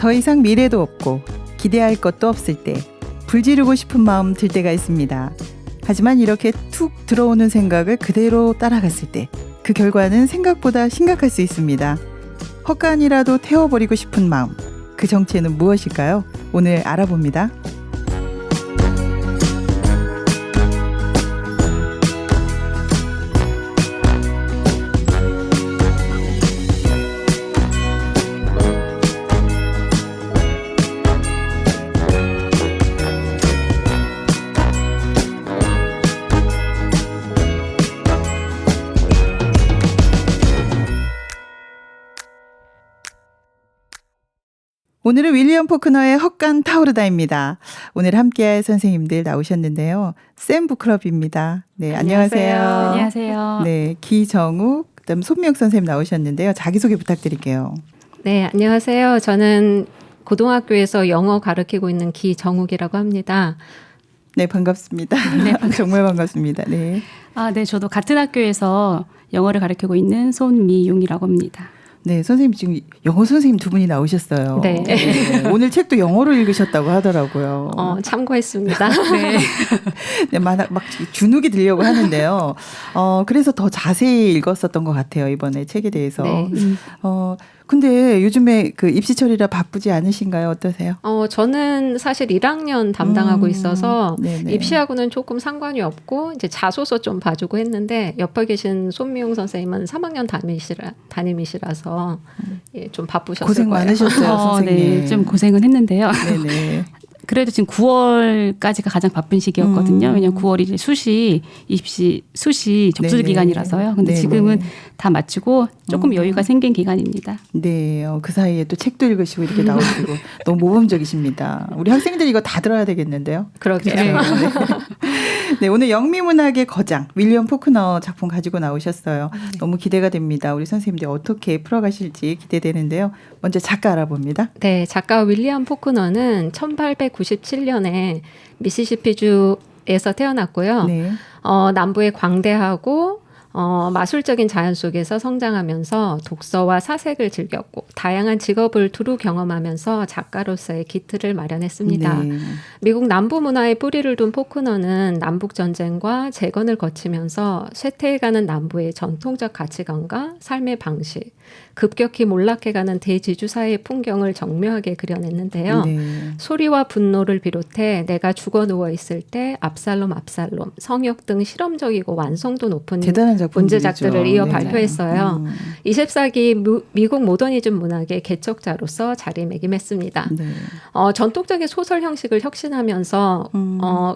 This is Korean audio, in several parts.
더 이상 미래도 없고 기대할 것도 없을 때 불지르고 싶은 마음 들 때가 있습니다. 하지만 이렇게 툭 들어오는 생각을 그대로 따라갔을 때 그 결과는 생각보다 심각할 수 있습니다. 헛간이라도 태워버리고 싶은 마음, 그 정체는 무엇일까요? 오늘 알아봅니다. 오늘은 윌리엄 포크너의 헛간 타오르다입니다. 오늘 함께할 선생님들 나오셨는데요. 샘 북클럽입니다. 네, 안녕하세요. 안녕하세요. 네, 기정욱, 그다음 손미영 선생님 나오셨는데요. 자기소개 부탁드릴게요. 네, 안녕하세요. 저는 고등학교에서 영어 가르치고 있는 기정욱이라고 합니다. 네, 반갑습니다. 네, 정말 반갑습니다. 네. 네, 저도 같은 학교에서 영어를 가르치고 있는 손미용이라고 합니다. 네, 선생님 지금 영어 선생님 두 분이 나오셨어요. 네. 네, 오늘 책도 영어로 읽으셨다고 하더라고요. 참고했습니다. 네. 네, 막 주눅이 들려고 하는데요. 그래서 더 자세히 읽었었던 것 같아요. 이번에 책에 대해서. 네. 근데 요즘에 그 입시철이라 바쁘지 않으신가요? 어떠세요? 저는 사실 1학년 담당하고 있어서 네네. 입시하고는 조금 상관이 없고 이제 자소서 좀 봐주고 했는데 옆에 계신 손미용 선생님은 3학년 담임이시라서 예, 좀 바쁘셨을 고생 거예요. 많으셨어요, 선생님. 네, 좀 고생은 했는데요. 네네. 그래도 지금 9월까지가 가장 바쁜 시기였거든요. 왜냐하면 9월이 이제 수시 접수 네네. 기간이라서요. 근데 네네. 지금은 다 마치고 조금 여유가 생긴 기간입니다. 네, 그 사이에 또 책도 읽으시고 이렇게 나오시고 너무 모범적이십니다. 우리 학생들이 이거 다 들어야 되겠는데요. 그러게요. 네. 네, 오늘 영미문학의 거장 윌리엄 포크너 작품 가지고 나오셨어요. 너무 기대가 됩니다. 우리 선생님들 어떻게 풀어가실지 기대되는데요. 먼저 작가 알아봅니다. 네, 작가 윌리엄 포크너는 1897년에 미시시피주에서 태어났고요. 네. 남부의 광대하고 마술적인 자연 속에서 성장하면서 독서와 사색을 즐겼고 다양한 직업을 두루 경험하면서 작가로서의 기틀을 마련했습니다. 네. 미국 남부 문화에 뿌리를 둔 포크너는 남북 전쟁과 재건을 거치면서 쇠퇴해가는 남부의 전통적 가치관과 삶의 방식, 급격히 몰락해가는 대지주사의 풍경을 정묘하게 그려냈는데요. 네. 소리와 분노를 비롯해 내가 죽어 누워 있을 때 압살롬, 성역 등 실험적이고 완성도 높은 대단한 작품들이죠. 문제작들을 이어 네. 발표했어요. 20세기 미국 모더니즘 문학의 개척자로서 자리매김했습니다. 네. 전통적인 소설 형식을 혁신하면서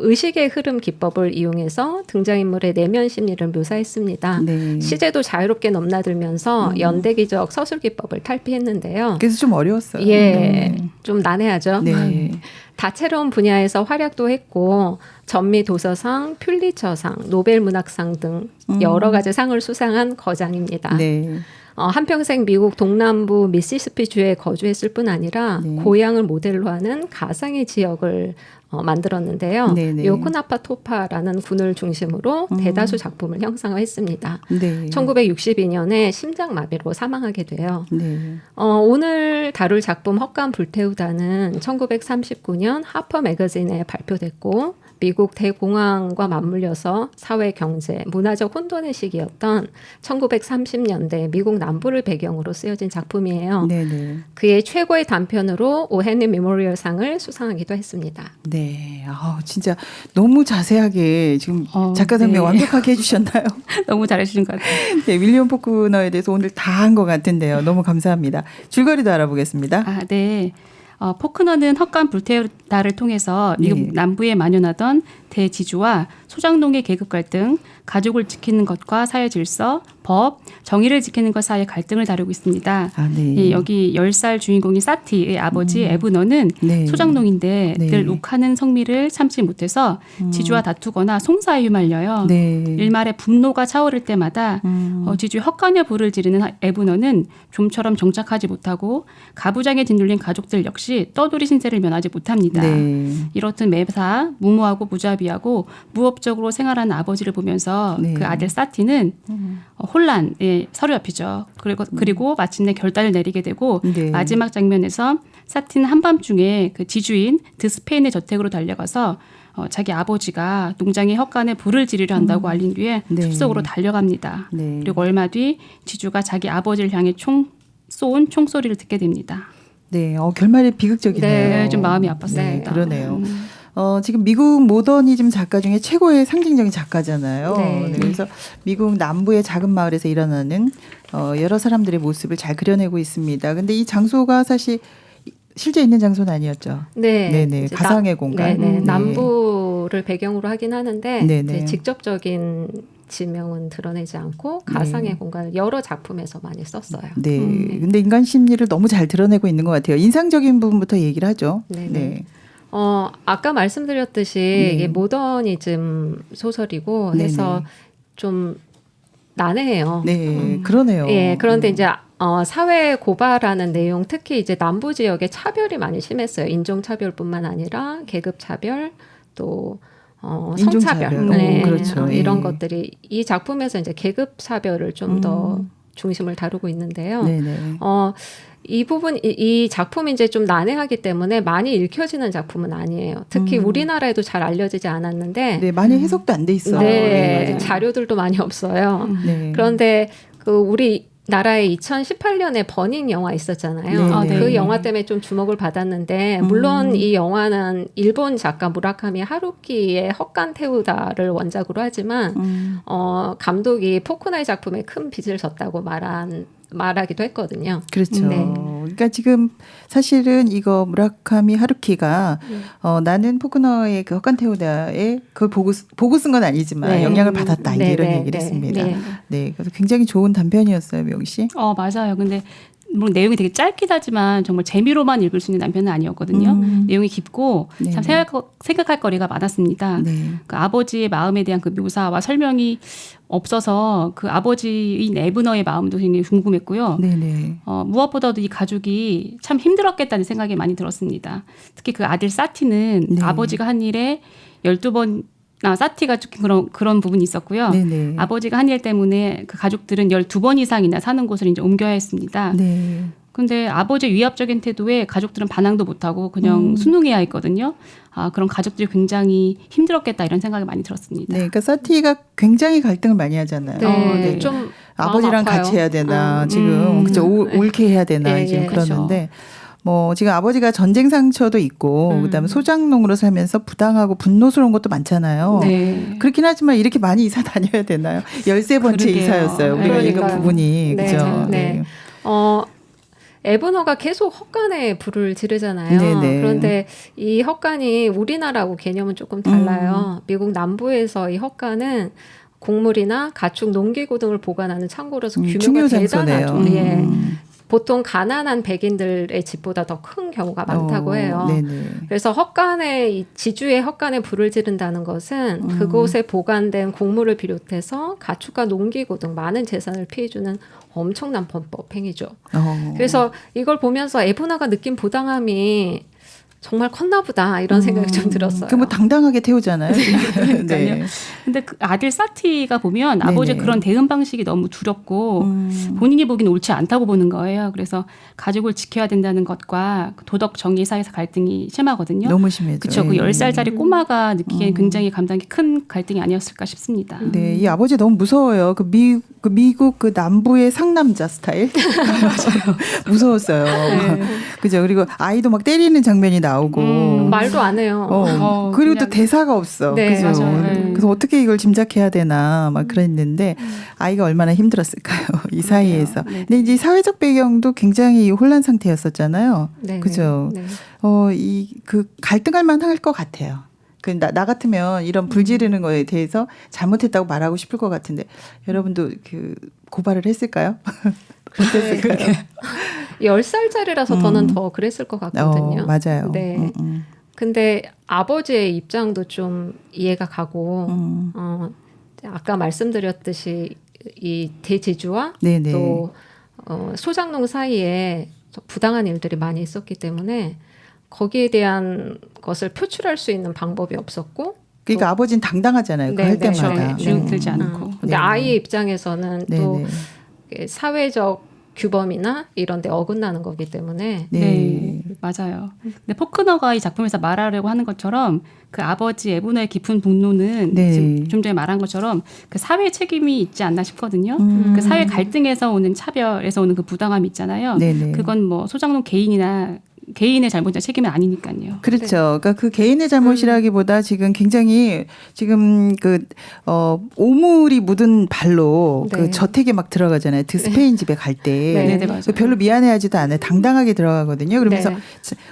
의식의 흐름 기법을 이용해서 등장인물의 내면 심리를 묘사했습니다. 네. 시제도 자유롭게 넘나들면서 연대기적 서술 기법을 탈피했는데요. 그래서 좀 어려웠어요. 예, 네. 좀 난해하죠. 네. 다채로운 분야에서 활약도 했고 전미 도서상, 퓰리처상, 노벨 문학상 등 여러 가지 상을 수상한 거장입니다. 네. 한평생 미국 동남부 미시시피주에 거주했을 뿐 아니라 네. 고향을 모델로 하는 가상의 지역을 만들었는데요. 네네. 요코나파토파라는 군을 중심으로 대다수 작품을 형상화했습니다. 네. 1962년에 심장마비로 사망하게 돼요. 네. 오늘 다룰 작품 헛간 불태우다는 1939년 하퍼 매거진에 발표됐고 미국 대공황과 맞물려서 사회, 경제, 문화적 혼돈의 시기였던 1930년대 미국 남부를 배경으로 쓰여진 작품이에요. 네네. 그의 최고의 단편으로 오헨리 메모리얼상을 수상하기도 했습니다. 네. 진짜 너무 자세하게 지금 작가 선배 네. 완벽하게 해주셨나요? 너무 잘해주신 것 같아요. 네, 윌리엄 포크너에 대해서 오늘 다 한 것 같은데요. 너무 감사합니다. 줄거리도 알아보겠습니다. 네. 포크너는 헛간 불태우다를 통해서 미국 네. 남부에 만연하던 대지주와 소작농의 계급 갈등, 가족을 지키는 것과 사회 질서, 법, 정의를 지키는 것 사이의 갈등을 다루고 있습니다. 네. 예, 여기 10살 주인공인 사티의 아버지 에브너는 네. 소작농인데 네. 늘 욱하는 성미를 참지 못해서 지주와 다투거나 송사에 휘말려요. 네. 일말에 분노가 차오를 때마다 지주의 헛간의 불을 지르는 에브너는 좀처럼 정착하지 못하고 가부장에 짓눌린 가족들 역시 떠돌이 신세를 면하지 못합니다. 네. 이렇듯 매사 무모하고 무자비 무자비하고 무업적으로 생활하는 아버지를 보면서 네. 그 아들 사티는 혼란에 사로잡히죠. 그리고 마침내 결단을 내리게 되고 네. 마지막 장면에서 사티는 한밤중에 그 지주인 드스페인의 저택으로 달려가서 자기 아버지가 농장의 헛간에 불을 지르려 한다고 알린 뒤에 네. 숲속으로 달려갑니다. 네. 그리고 얼마 뒤 지주가 자기 아버지를 향해 쏜 총소리를 듣게 됩니다. 네, 결말이 비극적이네요. 네, 좀 마음이 아팠습니다. 네, 그러네요. 지금 미국 모더니즘 작가 중에 최고의 상징적인 작가잖아요. 네. 그래서 미국 남부의 작은 마을에서 일어나는 여러 사람들의 모습을 잘 그려내고 있습니다. 근데 이 장소가 사실 실제 있는 장소는 아니었죠. 네, 네네, 이제 가상의 공간. 네네, 네. 남부를 배경으로 하긴 하는데 네네. 이제 직접적인 지명은 드러내지 않고 가상의 공간을 여러 작품에서 많이 썼어요. 네. 근데 인간 심리를 너무 잘 드러내고 있는 것 같아요. 인상적인 부분부터 얘기를 하죠. 네네. 네. 아까 말씀드렸듯이 네. 이게 모더니즘 소설이고 해서 좀 난해해요. 네, 그러네요. 예, 그런데 이제 사회 고발하는 내용, 특히 이제 남부 지역에 차별이 많이 심했어요. 인종 차별뿐만 아니라 계급 차별, 또 성차별, 인종차별. 그렇죠. 이런 예. 것들이 이 작품에서 이제 계급 차별을 좀 더 중심을 다루고 있는데요. 네네. 이 부분, 이 작품이 이제 좀 난해하기 때문에 많이 읽혀지는 작품은 아니에요. 특히 우리나라에도 잘 알려지지 않았는데, 네, 많이 해석도 안 돼 있어요. 네, 맞아요. 자료들도 많이 없어요. 네. 그런데 우리 나라에 2018년에 버닝 영화 있었잖아요. 네, 네. 그 영화 때문에 좀 주목을 받았는데 물론 이 영화는 일본 작가 무라카미 하루키의 헛간 태우다를 원작으로 하지만 감독이 포쿠나이 작품에 큰 빚을 졌다고 말하기도 했거든요. 그렇죠. 네. 그러니까 지금 사실은 이거 무라카미 하루키가 나는 포크너의 그 헛간 태우다에 그걸 보고 쓴 건 아니지만 네. 영향을 받았다 이제 네, 이런 네, 얘기를 네. 했습니다. 네. 네, 그래서 굉장히 좋은 단편이었어요, 명 씨. 맞아요. 근데 물론 내용이 되게 짧긴 하지만 정말 재미로만 읽을 수 있는 단편은 아니었거든요. 내용이 깊고 네. 참 생각할 거리가 많았습니다. 네. 그 아버지의 마음에 대한 그 묘사와 설명이 없어서 그 아버지인 에브너의 마음도 굉장히 궁금했고요. 네네. 무엇보다도 이 가족이 참 힘들었겠다는 생각이 많이 들었습니다. 특히 그 아들 사티는 네. 아버지가 한 일에 12번 사티가 그런 부분이 있었고요. 네네. 아버지가 한 일 때문에 그 가족들은 12번 이상이나 사는 곳을 이제 옮겨야 했습니다. 네. 근데 아버지의 위압적인 태도에 가족들은 반항도 못하고 그냥 순응해야 했거든요. 그런 가족들이 굉장히 힘들었겠다 이런 생각이 많이 들었습니다. 네, 그러니까 사티가 굉장히 갈등을 많이 하잖아요. 네, 좀 아버지랑 마음 아파요. 같이 해야 되나 지금 그죠 옳게 해야 되나 예, 지금 예, 그러는데 뭐 지금 아버지가 전쟁 상처도 있고 그다음에 소장농으로 살면서 부당하고 분노스러운 것도 많잖아요. 네. 그렇긴 하지만 이렇게 많이 이사 다녀야 되나요? 13번째 그러게요. 이사였어요. 우리가 읽은 그러니까요. 부분이 네, 그죠? 네. 에브너가 계속 헛간에 불을 지르잖아요. 네네. 그런데 이 헛간이 우리나라하고 개념은 조금 달라요. 미국 남부에서 이 헛간은 곡물이나 가축, 농기구 등을 보관하는 창고로서 규모가 중요 대단하죠. 장소네요. 예. 보통 가난한 백인들의 집보다 더 큰 경우가 많다고 해요. 네네. 그래서 헛간에 지주의 헛간에 불을 지른다는 것은 그곳에 보관된 곡물을 비롯해서 가축과 농기구 등 많은 재산을 피해주는 엄청난 범법 행위죠. 그래서 이걸 보면서 에브나가 느낀 부당함이 정말 컸나 보다 이런 생각이 좀 들었어요. 그 뭐 당당하게 태우잖아요. 그러니까요. 네. 근데 그 아들 사티가 보면 아버지의 네네. 그런 대응 방식이 너무 두렵고 본인이 보기엔 옳지 않다고 보는 거예요. 그래서 가족을 지켜야 된다는 것과 도덕 정의 사이에서 갈등이 심하거든요. 너무 심해죠. 그렇죠. 그 예. 10살짜리 꼬마가 느끼기엔 굉장히 감당이 큰 갈등이 아니었을까 싶습니다. 네, 이 아버지 너무 무서워요. 미국 그 남부의 상남자 스타일. 무서웠어요. 그죠. 그리고 아이도 막 때리는 장면이 나오고. 말도 안 해요. 그리고 또 그냥- 대사가 없어. 네, 그죠. 맞아요. 네. 그래서 어떻게 이걸 짐작해야 되나 막 그랬는데 아이가 얼마나 힘들었을까요. 이 사이에서. 네. 근데 이제 사회적 배경도 굉장히 혼란 상태였었잖아요. 네, 그죠. 네. 그 갈등할 만할 것 같아요. 나 같으면 이런 불 지르는 거에 대해서 잘못했다고 말하고 싶을 것 같은데 여러분도 그 고발을 했을까요? 그랬을까요? 10살짜리라서 저는 더 그랬을 것 같거든요. 맞아요. 네. 근데 아버지의 입장도 좀 이해가 가고 아까 말씀드렸듯이 이 대지주와 네네. 또 소장농 사이에 부당한 일들이 많이 있었기 때문에 거기에 대한 것을 표출할 수 있는 방법이 없었고 그러니까 아버지는 당당하잖아요. 그거 네, 할 네, 때마다. 그렇죠. 주눅 들지 않고. 근데 네. 아이 입장에서는 또 네네. 사회적 규범이나 이런 데 어긋나는 거기 때문에 네, 맞아요. 근데 포크너가 이 작품에서 말하려고 하는 것처럼 그 아버지 에브너의 깊은 분노는 네. 지금 좀 전에 말한 것처럼 그 사회 책임이 있지 않나 싶거든요. 그 사회 갈등에서 오는 차별에서 오는 그 부당함이 있잖아요. 네네. 그건 뭐 소장농 개인의 잘못이나 책임은 아니니까요. 그렇죠. 그러니까 그 개인의 잘못이라기보다 지금 굉장히 지금 오물이 묻은 발로 네. 그 저택에 막 들어가잖아요. 그 스페인 집에 갈 때. 네, 맞아요. 별로 미안해하지도 않아요. 당당하게 들어가거든요. 그러면서 네.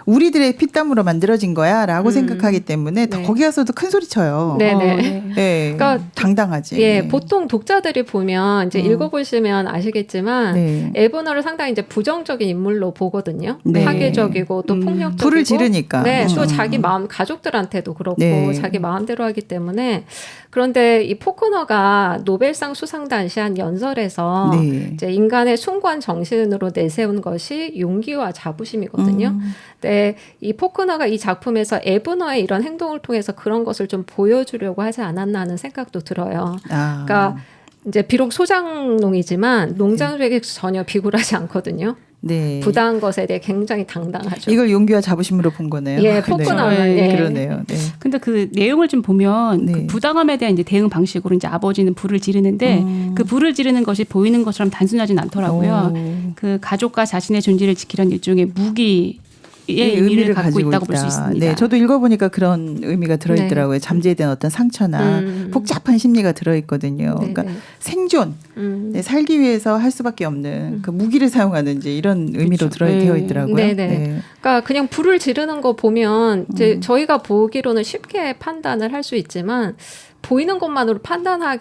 우리들의 피땀으로 만들어진 거야라고 생각하기 때문에 네. 거기 가서도 큰 소리 쳐요. 네네. 네. 그러니까 당당하지. 예, 네. 보통 독자들이 보면 이제 읽어보시면 아시겠지만 네. 에브너를 상당히 이제 부정적인 인물로 보거든요. 네. 파괴적이고 또 폭력적이고 불을 지르니까. 네, 또 자기 마음 가족들한테도 그렇고 네. 자기 마음대로 하기 때문에 그런데 이 포크너가 노벨상 수상 당시 한 연설에서 네. 이제 인간의 숭고한 정신으로 내세운 것이 용기와 자부심이거든요. 근데 이 포크너가 이 작품에서 에브너의 이런 행동을 통해서 그런 것을 좀 보여주려고 하지 않았나 하는 생각도 들어요. 아. 그러니까 이제 비록 소장농이지만 농장주에게서 전혀 비굴하지 않거든요. 네. 부당한 것에 대해 굉장히 당당하죠. 이걸 용기와 자부심으로 본 거네요. 예, 포크너는 네. 예. 그러네요. 네. 근데 그 내용을 좀 보면 네. 그 부당함에 대한 이제 대응 방식으로 이제 아버지는 불을 지르는데 그 불을 지르는 것이 보이는 것처럼 단순하진 않더라고요. 그 가족과 자신의 존재를 지키려는 일종의 무기의 의미를 갖고 있다고 볼 수 있습니다. 네, 저도 읽어보니까 그런 의미가 들어있더라고요. 잠재에 대한 어떤 상처나 복잡한 심리가 들어있거든요. 네, 그러니까 네. 생존, 네, 살기 위해서 할 수밖에 없는 그 무기를 사용하는지 이런 의미로 그렇죠. 되어 네. 있더라고요. 네, 네. 그러니까 그냥 불을 지르는 거 보면 이제 저희가 보기로는 쉽게 판단을 할 수 있지만 보이는 것만으로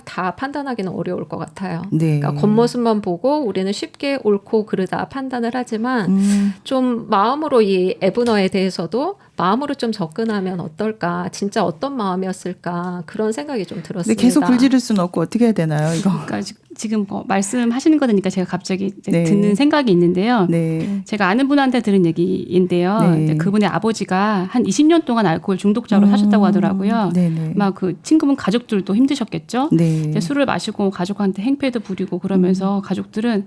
다 판단하기는 어려울 것 같아요. 네. 그러니까 겉모습만 보고 우리는 쉽게 옳고 그르다 판단을 하지만 좀 마음으로 이 에브너에 대해서도 마음으로 좀 접근하면 어떨까, 진짜 어떤 마음이었을까 그런 생각이 좀 근데 들었습니다. 계속 불 지를 수는 없고 어떻게 해야 되나요, 이거? 그러니까 지금 말씀하시는 거 들으니까 제가 갑자기 이제 네. 듣는 생각이 있는데요. 네. 제가 아는 분한테 들은 얘기인데요. 네. 이제 그분의 아버지가 한 20년 동안 알코올 중독자로 사셨다고 하더라고요. 네네. 막 그 친구분 가족들도 힘드셨겠죠. 네. 이제 술을 마시고 가족한테 행패도 부리고 그러면서 가족들은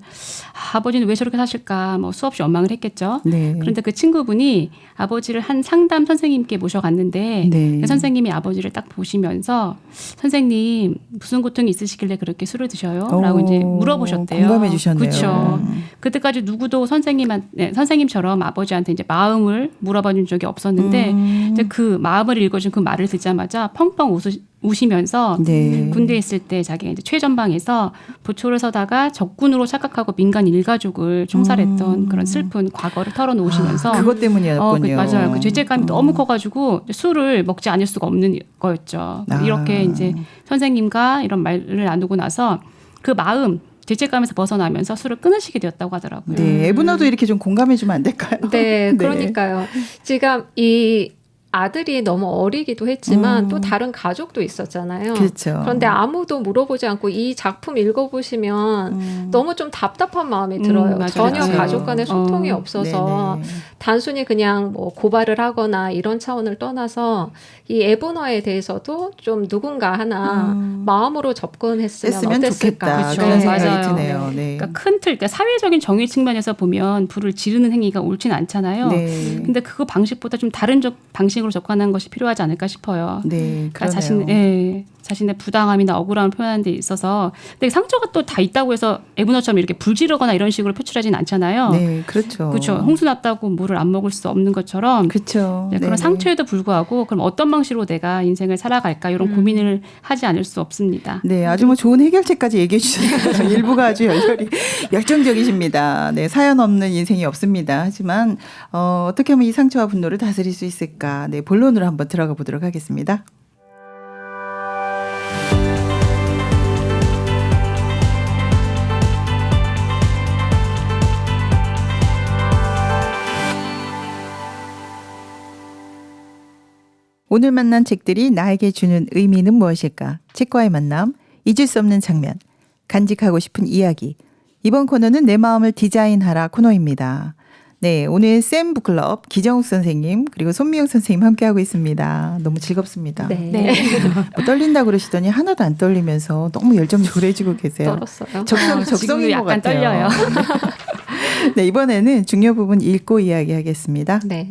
아버지는 왜 저렇게 사실까 뭐 수없이 원망을 했겠죠. 네. 그런데 그 친구분이 아버지를 한 상담 선생님께 모셔갔는데 네. 그 선생님이 아버지를 딱 보시면서 선생님 무슨 고통이 있으시길래 그렇게 술을 드셔요? 라고 이제 물어보셨대요. 공감해 주셨네요. 그렇죠. 그때까지 누구도 선생님처럼 아버지한테 이제 마음을 물어봐 준 적이 없었는데 이제 그 마음을 읽어준 그 말을 듣자마자 펑펑 우시면서 네. 군대에 있을 때 자기가 이제 최전방에서 부초를 서다가 적군으로 착각하고 민간 일가족을 총살했던 그런 슬픈 과거를 털어놓으시면서 그것 때문이었군요. 맞아요. 그 죄책감이 너무 커가지고 술을 먹지 않을 수가 없는 거였죠. 이렇게 이제 선생님과 이런 말을 나누고 나서 그 마음 죄책감에서 벗어나면서 술을 끊으시게 되었다고 하더라고요. 네, 에브너도 이렇게 좀 공감해주면 안 될까요? 네, 그러니까요. 지금 이 아들이 너무 어리기도 했지만 또 다른 가족도 있었잖아요. 그렇죠. 그런데 아무도 물어보지 않고 이 작품 읽어보시면 너무 좀 답답한 마음이 들어요. 맞아요. 전혀 맞아요. 가족 간의 소통이 없어서 네네. 단순히 그냥 뭐 고발을 하거나 이런 차원을 떠나서 이 에브너에 대해서도 좀 누군가 하나 마음으로 접근했으면 했으면 어땠을까. 좋겠다. 그렇죠. 그런 생각이 맞아요. 드네요. 네. 그러니까 큰 틀, 그러니까 사회적인 정의 측면에서 보면 불을 지르는 행위가 옳진 않잖아요. 네. 근데 그거 방식보다 좀 다른 방식으로 접근하는 것이 필요하지 않을까 싶어요. 네, 그러니까 그러네요. 자신의 부당함이나 억울함을 표현하는 데 있어서 근데 상처가 또 다 있다고 해서 에브너처럼 이렇게 불지르거나 이런 식으로 표출하진 않잖아요. 네, 그렇죠. 그렇죠. 홍수 났다고 물을 안 먹을 수 없는 것처럼 그렇죠. 그런 네네. 상처에도 불구하고 그럼 어떤 방식으로 내가 인생을 살아갈까 이런 고민을 하지 않을 수 없습니다. 네, 아주 뭐 좋은 해결책까지 얘기해 주셨어요. 일부가 아주 열정적이십니다. 네, 사연 없는 인생이 없습니다. 하지만 어떻게 하면 이 상처와 분노를 다스릴 수 있을까? 네, 본론으로 한번 들어가 보도록 하겠습니다. 오늘 만난 책들이 나에게 주는 의미는 무엇일까? 책과의 만남, 잊을 수 없는 장면, 간직하고 싶은 이야기. 이번 코너는 내 마음을 디자인하라 코너입니다. 네, 오늘 쌤 북클럽 기정욱 선생님 그리고 손미영 선생님 함께하고 있습니다. 너무 즐겁습니다. 네. 뭐 떨린다고 그러시더니 하나도 안 떨리면서 너무 열정적으로 해주고 계세요. 떨었어요. 적성인 것 약간 같아요. 떨려요. 네, 이번에는 중요 부분 읽고 이야기하겠습니다. 네.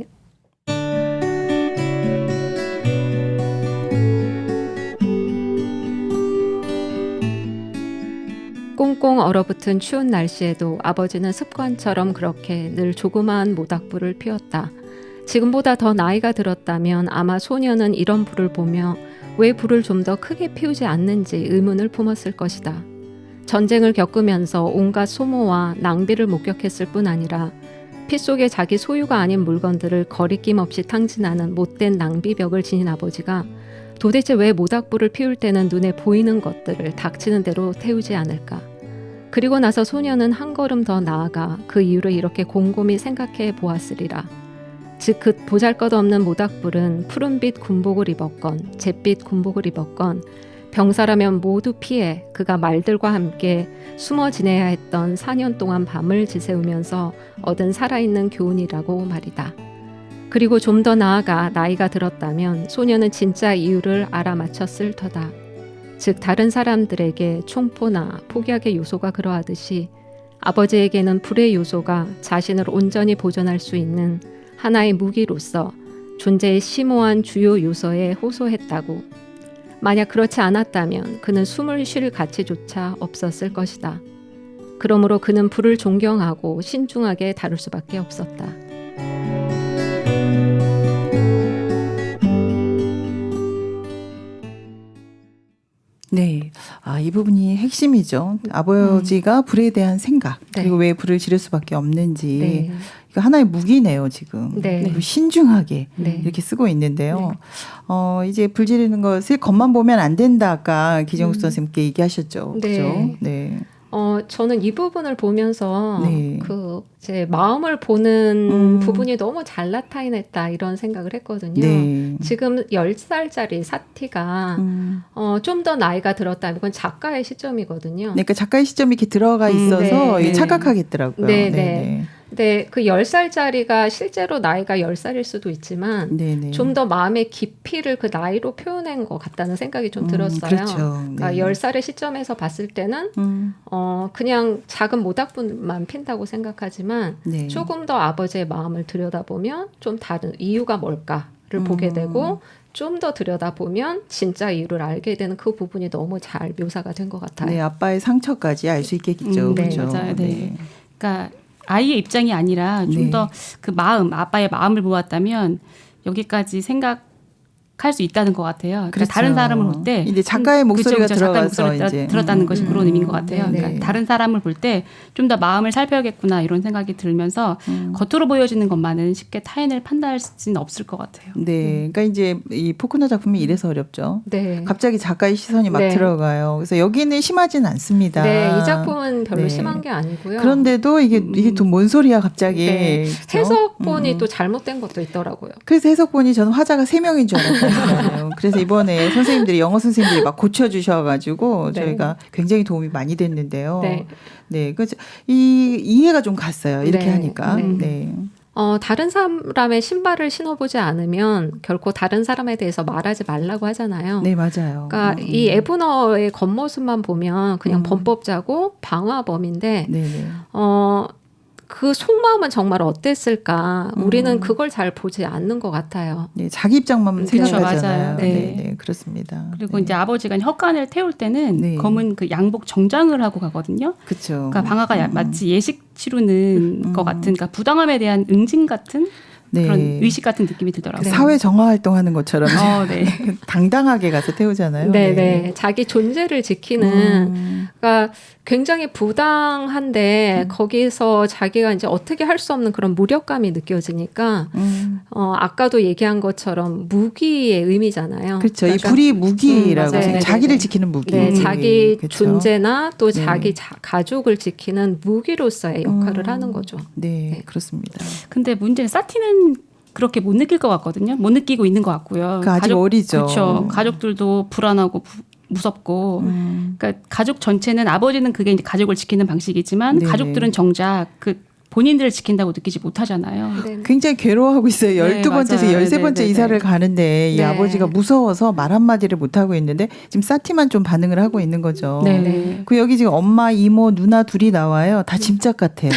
꽁꽁 얼어붙은 추운 날씨에도 아버지는 습관처럼 그렇게 늘 조그마한 모닥불을 피웠다. 지금보다 더 나이가 들었다면 아마 소녀는 이런 불을 보며 왜 불을 좀 더 크게 피우지 않는지 의문을 품었을 것이다. 전쟁을 겪으면서 온갖 소모와 낭비를 목격했을 뿐 아니라 피 속에 자기 소유가 아닌 물건들을 거리낌 없이 탕진하는 못된 낭비벽을 지닌 아버지가 도대체 왜 모닥불을 피울 때는 눈에 보이는 것들을 닥치는 대로 태우지 않을까? 그리고 나서 소녀는 한 걸음 더 나아가 그 이유를 이렇게 곰곰이 생각해 보았으리라. 즉 그 보잘것없는 모닥불은 푸른빛 군복을 입었건 잿빛 군복을 입었건 병사라면 모두 피해 그가 말들과 함께 숨어 지내야 했던 4년 동안 밤을 지새우면서 얻은 살아있는 교훈이라고 말이다. 그리고 좀 더 나아가 나이가 들었다면 소녀는 진짜 이유를 알아맞혔을 터다. 즉 다른 사람들에게 총포나 폭약의 요소가 그러하듯이 아버지에게는 불의 요소가 자신을 온전히 보존할 수 있는 하나의 무기로서 존재의 심오한 주요 요소에 호소했다고. 만약 그렇지 않았다면 그는 숨을 쉴 가치조차 없었을 것이다. 그러므로 그는 불을 존경하고 신중하게 다룰 수밖에 없었다. 네, 이 부분이 핵심이죠. 아버지가 불에 대한 생각 네. 그리고 왜 불을 지를 수밖에 없는지 네. 이거 하나의 무기네요 지금. 네. 그리고 신중하게 네. 이렇게 쓰고 있는데요. 이제 불 지르는 것을 겉만 보면 안 된다 아까 기정욱 선생님께 얘기하셨죠. 네. 그죠? 네. 저는 이 부분을 보면서 네. 제 마음을 보는 음. 부분이 너무 잘 나타냈다 이런 생각을 했거든요. 네. 지금 10살짜리 사티가 좀 더 나이가 들었다면 이건 작가의 시점이거든요. 그러니까 작가의 시점이 이렇게 들어가 있어서 네. 이게 착각하겠더라고요. 네, 네. 근데 그 10살짜리가 실제로 나이가 10살일 수도 있지만 네. 네. 좀 더 마음의 깊이를 그 나이로 표현한 것 같다는 생각이 좀 들었어요. 그렇죠. 그러니까 네. 10살의 시점에서 봤을 때는 그냥 작은 모닥불만 핀다고 생각하지만 네. 조금 더 아버지의 마음을 들여다보면 좀 다른 이유가 뭘까를 보게 되고 좀 더 들여다보면 진짜 이유를 알게 되는 그 부분이 너무 잘 묘사가 된 것 같아요. 네, 아빠의 상처까지 알 수 있겠죠. 네, 그렇죠. 맞아요. 네. 그러니까 아이의 입장이 아니라 좀 네. 더 그 마음, 아빠의 마음을 보았다면 여기까지 생각할 수 있다는 것 같아요. 그러니까 그렇죠. 다른 사람을 볼 때 이제 작가의 목소리가 그쵸, 작가의 들어가서 목소리가 이제 들었다는 것이 그런 의미인 것 같아요. 네. 그러니까 다른 사람을 볼 때 좀 더 마음을 살펴야겠구나 이런 생각이 들면서 겉으로 보여지는 것만은 쉽게 타인을 판단할 수는 없을 것 같아요. 네, 그러니까 이제 이 포크너 작품이 이래서 어렵죠. 네. 갑자기 작가의 시선이 막 네. 들어가요. 그래서 여기는 심하진 않습니다. 네, 이 작품은 별로 네. 심한 게 아니고요. 그런데도 이게 또 뭔 소리야 갑자기. 네. 그렇죠? 해석본이 또 잘못된 것도 있더라고요. 그래서 해석본이 저는 화자가 3명인 줄 알았거든요. 그래서 이번에 선생님들이 영어 선생님들이 막 고쳐주셔가지고 네. 저희가 굉장히 도움이 많이 됐는데요. 네. 네, 그래서 이해가 좀 갔어요. 이렇게 네. 하니까. 네. 네. 다른 사람의 신발을 신어보지 않으면 결코 다른 사람에 대해서 말하지 말라고 하잖아요. 네, 맞아요. 그러니까 이 에브너의 겉모습만 보면 그냥 범법자고 방화범인데 네, 네. 그 속마음은 정말 어땠을까? 우리는 그걸 잘 보지 않는 것 같아요. 네, 자기 입장만 그렇죠, 생각하잖아요. 맞아요. 네, 네. 네, 그렇습니다. 그리고 네. 이제 아버지가 헛간을 태울 때는 네. 검은 그 양복 정장을 하고 가거든요. 그렇죠. 그러니까 방아가 마치 예식 치르는 것 같은, 그러니까 부당함에 대한 응징 같은 네. 그런 의식 같은 느낌이 들더라고요. 사회 정화 활동하는 것처럼 네. 당당하게 가서 태우잖아요. 네. 자기 존재를 지키는 그러니까 굉장히 부당한데 거기서 자기가 이제 어떻게 할 수 없는 그런 무력감이 느껴지니까 아까도 얘기한 것처럼 무기의 의미잖아요. 그렇죠. 그러니까 이 불이 무기라고 맞아요. 생각- 네, 자기를 네. 지키는 무기. 네, 자기 그렇죠. 존재나 또 네. 자기 가족을 지키는 무기로서의 역할을 하는 거죠. 네, 그렇습니다. 근데 문제는 사티는 그렇게 못 느낄 것 같거든요. 못 느끼고 있는 것 같고요. 그 아직 어리죠. 그렇죠. 가족들도 불안하고 무섭고. 그러니까 가족 전체는 아버지는 그게 이제 가족을 지키는 방식이지만 네네. 가족들은 정작 그 본인들을 지킨다고 느끼지 못하잖아요. 네. 굉장히 괴로워하고 있어요. 네, 12번째에서 맞아요. 13번째 네, 네, 이사를 네. 가는데 이 네. 아버지가 무서워서 말 한마디를 못하고 있는데 지금 싸티만 좀 반응을 하고 있는 거죠. 네. 그 여기 지금 엄마, 이모, 누나 둘이 나와요. 다 짐짝 같아요.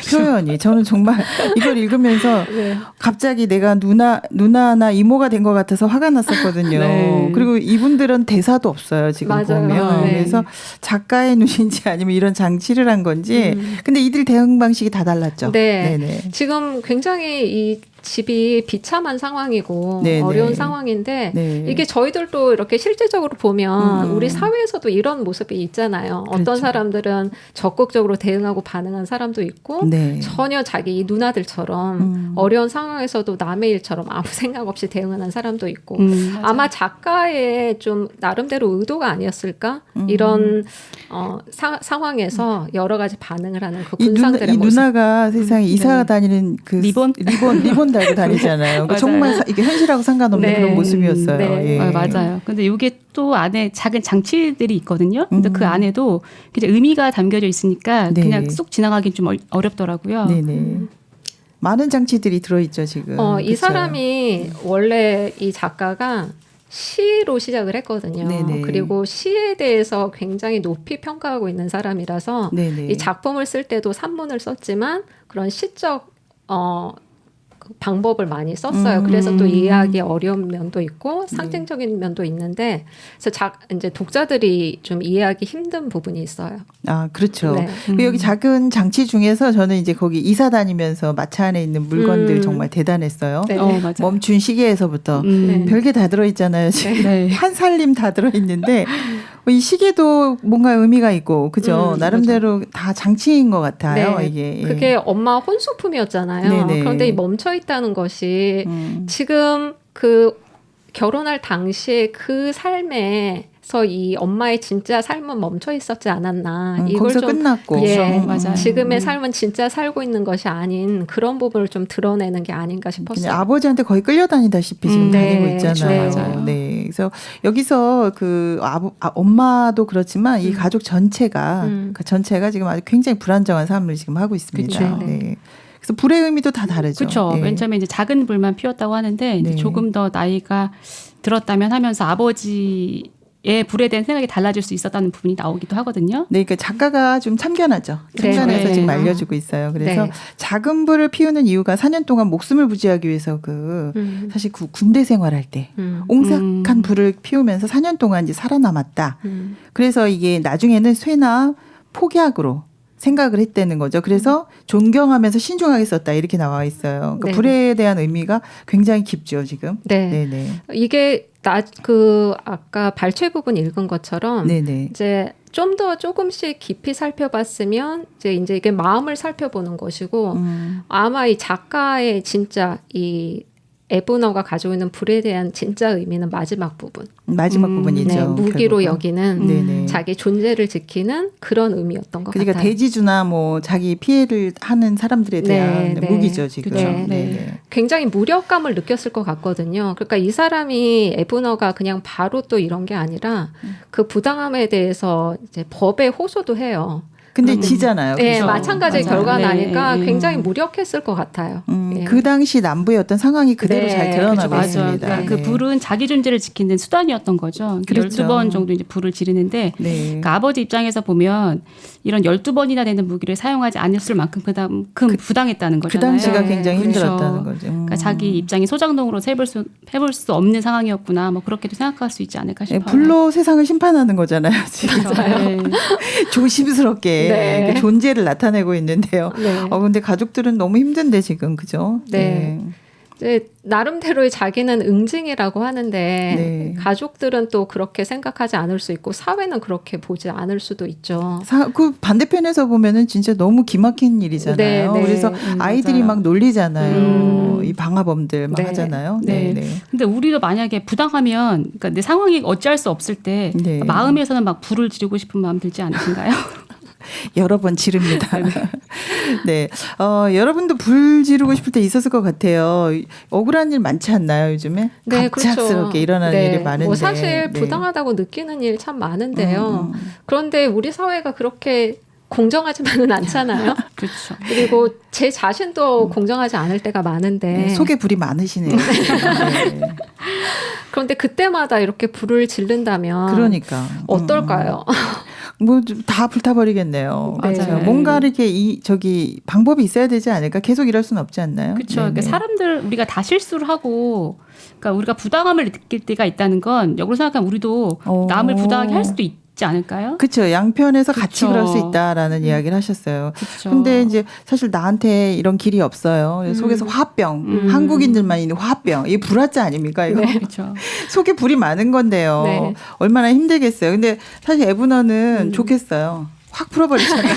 표현이. 저는 정말 이걸 읽으면서 네. 갑자기 내가 누나나 이모가 된 것 같아서 화가 났었거든요. 네. 그리고 이분들은 대사도 없어요. 지금 맞아요. 보면. 네. 그래서 작가의 눈인지 아니면 이런 장치를 한 건지. 근데 이들 대응 방식이 다 달랐죠. 네. 네네. 지금 굉장히 이 집이 비참한 상황이고 네, 어려운 네. 상황인데 네. 이게 저희들도 이렇게 실질적으로 보면 우리 사회에서도 이런 모습이 있잖아요. 어떤 그렇죠. 사람들은 적극적으로 대응하고 반응한 사람도 있고 네. 전혀 자기 이 누나들처럼 어려운 상황에서도 남의 일처럼 아무 생각 없이 대응하는 사람도 있고 아마 작가의 좀 나름대로 의도가 아니었을까? 이런 상황에서 여러 가지 반응을 하는 그 군상들의 이 모습. 누나가 세상에 이사 다니는 그 리본 달고 다니잖아요. 그러니까 맞아요. 정말 이게 현실하고 상관없는 네. 그런 모습이었어요. 네. 예. 맞아요. 근데 이게 또 안에 작은 장치들이 있거든요. 근데 그 안에도 굉장히 의미가 담겨져 있으니까 네. 그냥 쑥 지나가긴 좀 어렵더라고요. 네네. 많은 장치들이 들어있죠 지금. 이 그쵸? 사람이 원래 이 작가가 시로 시작을 했거든요. 네네. 그리고 시에 대해서 굉장히 높이 평가하고 있는 사람이라서 네네. 이 작품을 쓸 때도 산문을 썼지만 그런 시적 그 방법을 많이 썼어요. 그래서 또 이해하기 어려운 면도 있고 상징적인 면도 있는데 그래서 이제 독자들이 좀 이해하기 힘든 부분이 있어요. 아 그렇죠. 네. 그 여기 작은 장치 중에서 저는 이제 거기 이사 다니면서 마차 안에 있는 물건들 정말 대단했어요. 네. 맞아요. 멈춘 시계에서부터 네. 별게 다 들어있잖아요. 지금 네. 한 살림 다 들어있는데 이 시계도 뭔가 의미가 있고 그죠. 나름대로 다 장치인 것 같아요. 네. 이게 예. 그게 엄마 혼수품이었잖아요. 네네. 그런데 이 멈춰 있다는 것이 지금 그 결혼할 당시에 그 삶에서 이 엄마의 진짜 삶은 멈춰 있었지 않았나. 이걸 거기서 좀 끝났고. 예, 그렇죠. 맞아요. 지금의 삶은 진짜 살고 있는 것이 아닌 그런 부분을 좀 드러내는 게 아닌가 그냥 싶었어요. 아버지한테 거의 끌려다니다시피 지금 네, 다니고 있잖아요. 그렇죠. 맞아요. 네, 그래서 여기서 그 엄마도 그렇지만 이 가족 전체가 그 전체가 지금 아주 굉장히 불안정한 삶을 지금 하고 있습니다. 그쵸. 네. 그래서 불의 의미도 다 다르죠. 그렇죠. 예. 맨 처음에 이제 작은 불만 피웠다고 하는데 이제 네. 조금 더 나이가 들었다면 하면서 아버지의 불에 대한 생각이 달라질 수 있었다는 부분이 나오기도 하거든요. 네, 그러니까 작가가 좀 참견하죠. 참견해서 네. 지금 알려주고 있어요. 그래서 네. 작은 불을 피우는 이유가 4년 동안 목숨을 부지하기 위해서 사실 군대 생활할 때 옹삭한 불을 피우면서 4년 동안 이제 살아남았다. 그래서 이게 나중에는 쇠나 폭약으로 생각을 했다는 거죠. 그래서 존경하면서 신중하게 썼다 이렇게 나와 있어요. 그러니까 네. 불에 대한 의미가 굉장히 깊죠 지금. 네. 네네. 이게 아까 발췌 부분 읽은 것처럼 네네. 이제 좀 더 조금씩 깊이 살펴봤으면 이제 이게 마음을 살펴보는 것이고 아마 이 작가의 진짜 이 에브너가 가지고 있는 불에 대한 진짜 의미는 마지막 부분. 마지막 부분이죠. 네, 무기로 결국은. 여기는 네네. 자기 존재를 지키는 그런 의미였던 것 그러니까 같아요. 대지주나 뭐 자기 피해를 하는 사람들에 대한 네. 무기죠 지금. 그렇죠. 네. 네네. 굉장히 무력감을 느꼈을 것 같거든요. 그러니까 이 사람이 에브너가 그냥 바로 또 이런 게 아니라 그 부당함에 대해서 이제 법에 호소도 해요. 근데 지잖아요. 네, 그죠? 마찬가지의 맞아요. 결과 네. 나니까 굉장히 무력했을 것 같아요. 예. 그 당시 남부의 어떤 상황이 그대로 네, 잘 드러나고 그죠, 있습니다. 맞아요. 그러니까 그 네. 불은 자기 존재를 지키는 수단이었던 거죠. 그렇죠. 12번 정도 이제 불을 지르는데 네. 그러니까 아버지 입장에서 보면 이런 12번이나 되는 무기를 사용하지 않았을 만큼 그만큼 부당했다는 그 거잖아요. 당시가 네, 굉장히 그렇죠. 힘들었다는 거죠. 그러니까 자기 입장이 소장동으로 해볼 수 없는 상황이었구나. 뭐 그렇게도 생각할 수 있지 않을까 네, 싶어요. 불로 세상을 심판하는 거잖아요. 지금. 네. 조심스럽게 네. 그 존재를 나타내고 있는데요. 네. 근데 가족들은 너무 힘든데 지금 그죠? 네. 이제 나름대로의 자기는 응징이라고 하는데 네. 가족들은 또 그렇게 생각하지 않을 수 있고 사회는 그렇게 보지 않을 수도 있죠. 그 반대편에서 보면은 진짜 너무 기막힌 일이잖아요. 네, 네. 그래서 아이들이 맞아요. 막 놀리잖아요. 이 방화범들 막 네. 하잖아요. 네. 근데 우리도 만약에 부당하면 그러니까 내 상황이 어찌할 수 없을 때 네. 마음에서는 막 불을 지르고 싶은 마음 들지 않으신가요? 여러 번 지릅니다. 네. 여러분도 불 지르고 싶을 때 있었을 것 같아요. 억울한 일 많지 않나요, 요즘에? 네, 갑작스럽게 그렇죠. 일어나는 네. 일이 많은데. 뭐 사실 네. 부당하다고 느끼는 일 참 많은데요. 그런데 우리 사회가 그렇게 공정하지만은 않잖아요. 그렇죠. 그리고 제 자신도 공정하지 않을 때가 많은데 네, 속에 불이 많으시네요. 네. 그런데 그때마다 이렇게 불을 지른다면 그러니까 어떨까요? 뭐 다 불타버리겠네요. 네. 그렇죠. 뭔가 이렇게 방법이 있어야 되지 않을까? 계속 이럴 수는 없지 않나요? 그렇죠. 네네. 그러니까 사람들 우리가 다 실수를 하고, 그러니까 우리가 부당함을 느낄 때가 있다는 건 역으로 생각하면 우리도 남을 부당하게 할 수도 있지 않을까요? 그렇죠. 양편에서 같이 그쵸. 그럴 수 있다라는 이야기를 하셨어요. 그렇죠. 근데 이제 사실 나한테 이런 길이 없어요. 속에서 화병, 한국인들만 있는 화병. 이게 불화자 아닙니까? 이거 그렇죠. 속에 불이 많은 건데요. 네. 얼마나 힘들겠어요. 근데 사실 애분어는 좋겠어요. 확 풀어버리잖아요.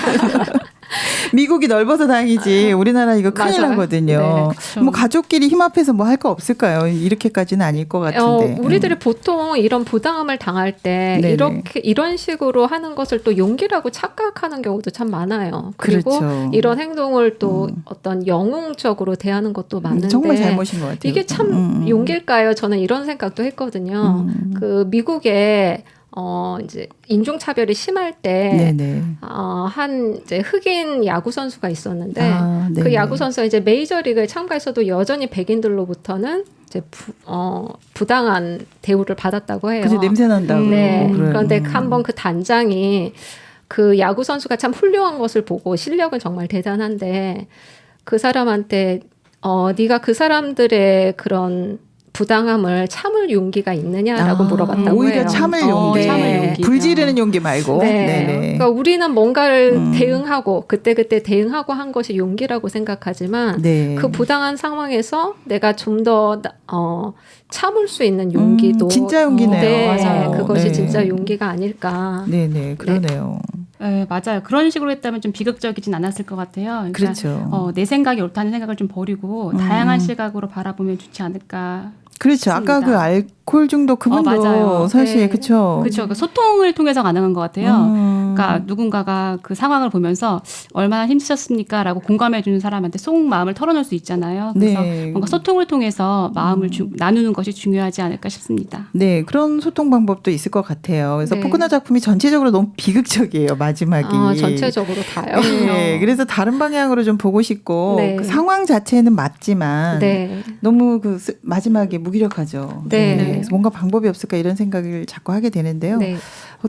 미국이 넓어서 다행이지 우리나라 이거 큰일 맞아요. 나거든요. 네, 그쵸. 뭐 가족끼리 힘합해서 뭐 할 거 없을까요? 이렇게까지는 아닐 것 같은데. 우리들이 보통 이런 부당함을 당할 때 네네. 이런 식으로 하는 것을 또 용기라고 착각하는 경우도 참 많아요. 그리고 그렇죠. 이런 행동을 또 어떤 영웅적으로 대하는 것도 많은데 정말 잘못인 것 같아요. 이게 참 용기일까요? 저는 이런 생각도 했거든요. 그 미국에 이제 인종차별이 심할 때, 네네. 한 이제 흑인 야구 선수가 있었는데, 아, 그 네네. 야구 선수가 이제 메이저리그에 참가했어도 여전히 백인들로부터는 이제 부당한 대우를 받았다고 해요. 그래서 냄새 난다고. 네. 그래요. 그런데 한번 그 단장이 그 야구 선수가 참 훌륭한 것을 보고 실력은 정말 대단한데 그 사람한테 네가 그 사람들의 그런 부당함을 참을 용기가 있느냐라고 물어봤다고 오히려 해요. 참을 용기. 참을 용기. 불지르는 용기 말고. 네. 네네. 그러니까 우리는 뭔가를 대응하고 그때 대응하고 한 것이 용기라고 생각하지만 네. 그 부당한 상황에서 내가 좀 더 참을 수 있는 용기도 진짜 용기네요. 네, 맞아요. 그것이 네. 진짜 용기가 아닐까. 네네. 그러네요. 네, 맞아요. 그런 식으로 했다면 좀 비극적이진 않았을 것 같아요. 그러니까 그렇죠. 내 생각이 옳다는 생각을 좀 버리고 다양한 시각으로 바라보면 좋지 않을까. 그렇죠. 아까 맞습니다. 그 알코올 중독 그분도 맞아요. 사실 네. 그렇죠. 그렇죠. 그 소통을 통해서 가능한 것 같아요. 그러니까 누군가가 그 상황을 보면서 얼마나 힘드셨습니까라고 공감해 주는 사람한테 속마음을 털어놓을 수 있잖아요. 그래서 네. 뭔가 소통을 통해서 마음을 나누는 것이 중요하지 않을까 싶습니다. 네, 그런 소통 방법도 있을 것 같아요. 그래서 네. 포크너 작품이 전체적으로 너무 비극적이에요. 마지막이. 전체적으로 다요. 네, 그래서 다른 방향으로 좀 보고 싶고 네. 그 상황 자체는 맞지만 네. 너무 그 마지막에 무기력하죠. 네. 그래서 뭔가 방법이 없을까 이런 생각을 자꾸 하게 되는데요. 네.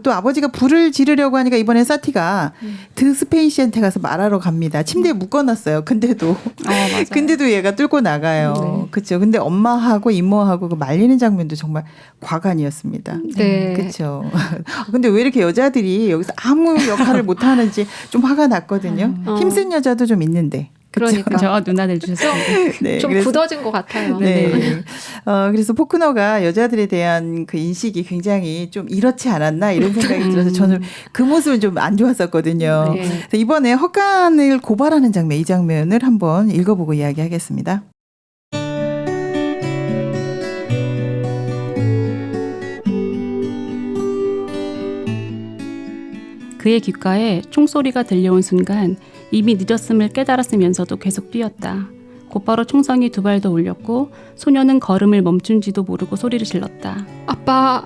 또 아버지가 불을 지르려고 하니까 이번에 사티가 드스페인 씨한테 가서 말하러 갑니다. 침대에 묶어놨어요. 근데도 맞아요. 근데도 얘가 뚫고 나가요. 네. 그렇죠. 근데 엄마하고 이모하고 그 말리는 장면도 정말 과간이었습니다. 네. 그렇죠. 근데 왜 이렇게 여자들이 여기서 아무 역할을 못 하는지 좀 화가 났거든요. 힘센 여자도 좀 있는데. 그러니까 저 누나들 주셨습니다. 네, 좀 그래서- 굳어진 것 같아요. 네. 그래서 포크너가 여자들에 대한 그 인식이 굉장히 좀 이렇지 않았나 이런 생각이 들어서 저는 그 모습은 좀 안 좋았었거든요. 네. 그래서 이번에 헛간을 고발하는 장면, 이 장면을 한번 읽어보고 이야기하겠습니다. 그의 귓가에 총소리가 들려온 순간 이미 늦었음을 깨달았으면서도 계속 뛰었다. 곧바로 총성이 두 발 더 올렸고 소녀는 걸음을 멈춘지도 모르고 소리를 질렀다. 아빠.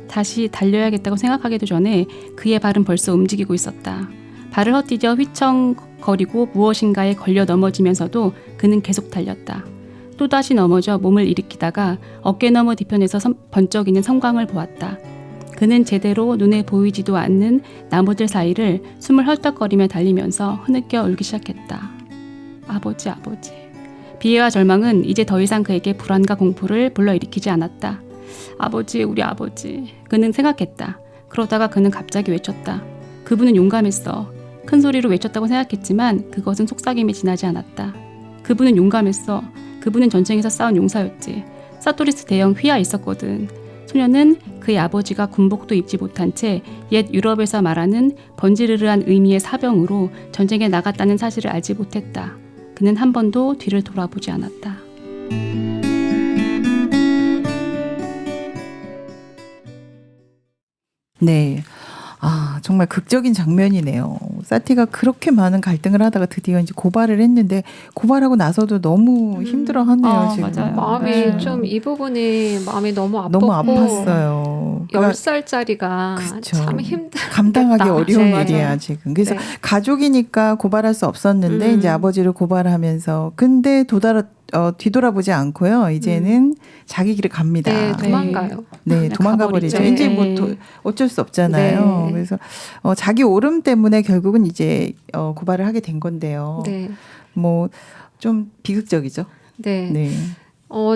다시 달려야겠다고 생각하기도 전에 그의 발은 벌써 움직이고 있었다. 발을 헛디뎌 휘청거리고 무엇인가에 걸려 넘어지면서도 그는 계속 달렸다. 또다시 넘어져 몸을 일으키다가 어깨 너머 뒤편에서 번쩍이는 섬광을 보았다. 그는 제대로 눈에 보이지도 않는 나무들 사이를 숨을 헐떡거리며 달리면서 흐느껴 울기 시작했다. 아버지. 비애와 절망은 이제 더 이상 그에게 불안과 공포를 불러일으키지 않았다. 아버지, 우리 아버지. 그는 생각했다. 그러다가 그는 갑자기 외쳤다. 그분은 용감했어. 큰 소리로 외쳤다고 생각했지만 그것은 속삭임에 지나지 않았다. 그분은 용감했어. 그분은 전쟁에서 싸운 용사였지. 사토리스 대형 휘하 있었거든. 소녀는 그의 아버지가 군복도 입지 못한 채 옛 유럽에서 말하는 번지르르한 의미의 사병으로 전쟁에 나갔다는 사실을 알지 못했다. 그는 한 번도 뒤를 돌아보지 않았다. 네. 정말 극적인 장면이네요. 사티가 그렇게 많은 갈등을 하다가 드디어 이제 고발을 했는데 고발하고 나서도 너무 힘들어하네요. 지금. 맞아요. 마음이 네. 좀 이 부분이 마음이 너무 아팠고 너무 아팠어요. 10살짜리가 그쵸. 참 힘들. 감당하기 됐다. 어려운 네. 일이야 지금. 그래서 네. 가족이니까 고발할 수 없었는데 이제 아버지를 고발하면서 근데 뒤돌아보지 않고요. 이제는 자기 길을 갑니다. 네, 도망가요. 네, 그냥 도망가 버리죠. 가버리죠. 이제 뭐 네. 어쩔 수 없잖아요. 네. 그래서 자기 오름 때문에 결국은 이제 고발을 하게 된 건데요. 네. 뭐 좀 비극적이죠. 네. 네.